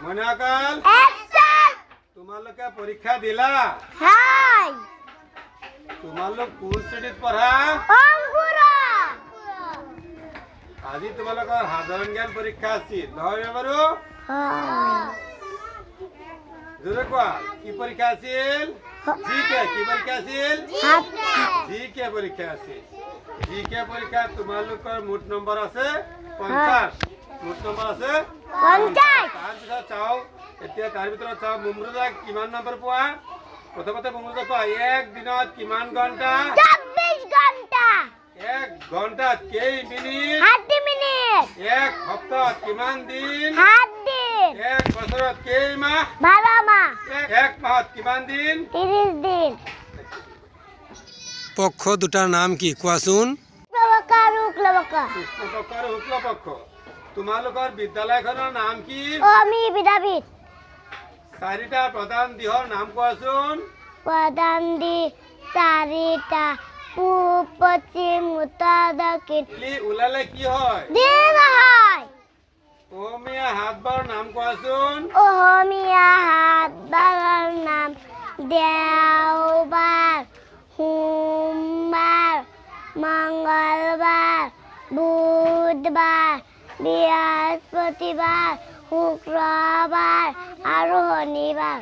মনিয়াকাল তোমালোকে পৰীক্ষা দিলা হাই তোমালোক কোন শ্ৰেণীত পঢ়া অংকুৰা আজি তোমালোকৰ সাধাৰণ জ্ঞান পৰীক্ষা আছিল নহয় বাৰু জোৰে কোৱা কি পৰীক্ষা আছিল জিকে কি পৰীক্ষা আছিল জিকে পৰীক্ষা আছিল জিকে পৰীক্ষা তোমালোকৰ মুঠ নম্বৰ আছে 50 মুঠ নম্বৰ আছে 50 তাৰপিছত চাও এতিয়া তাৰ ভিতৰত চাও মুমৰুজা কিমান নম্বৰ পোৱা প্ৰথমতে মুমৰুজা কোৱা এক দিনত কিমান ঘণ্টা 24 ঘণ্টা এক ঘণ্টাত কেই মিনিট 60 মিনিট এক সপ্তাহত কিমান দিন 7 দিন এক বছৰত কেই মাহ 12 মাহ এক মাহত কিমান দিন 30 দিন পক্ষ দুটাৰ নাম কি কোৱাচোন শুক্লপক্ষ আৰু শুক্লপক্ষ কৃষ্ণপক্ষ আৰু শুক্লপক্ষ তোমালোকৰ বিদ্যালয়খনৰ নাম কি আমি বিদ্যাপীঠ চাৰিটা প্ৰধান দিশৰ নাম কোৱাচোন প্ৰধান দিশ চাৰিটা পূব পশ্চিম উত্তৰ দক্ষিণ ওলালে কি হয় দিন হয় অসমীয়া হাতবাৰৰ নাম কোৱাচোন অসমীয়া হাতবাৰৰ নাম দেওবাৰ সোমবাৰ মঙ্গলবাৰ বুধবাৰ বৃহস্পতিবাৰ শুক্ৰবাৰ আৰু শনিবাৰ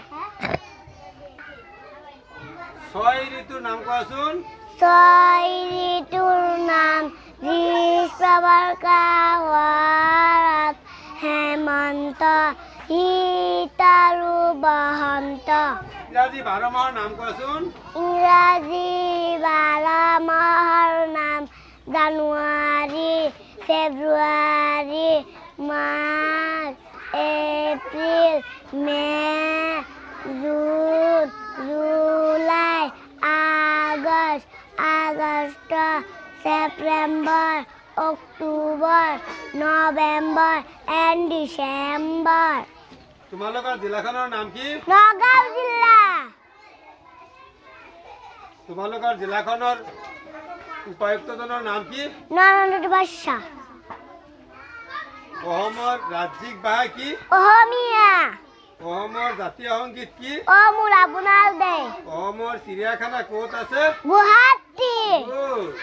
ছয় ঋতুৰ নাম কোৱাচোন ছয় ঋতুৰ নাম গ্ৰীষ্মবৰ্ষা হেমন্ত শীত আৰু বসন্ত ইংৰাজী 12 মাহৰ নাম কোৱাচোন ইংৰাজী 12 মাহৰ নাম January February March April May' June July August September October November and December তোমালোকৰ জিলাখনৰ নাম কি নগাঁও জিলা তোমালোকৰ জিলাখনৰ উপায়ুক্তজনৰ নাম কি নৰেন্দ্ৰ বৰ্ষা অসমৰ ৰাজ্যিক ভাষা কি অসমীয়া অসমৰ জাতীয় সংগীত কি মোৰ আপোনাৰ দে অসমৰ চিৰিয়াখানা ক'ত আছে গুৱাহাটী ক'ত?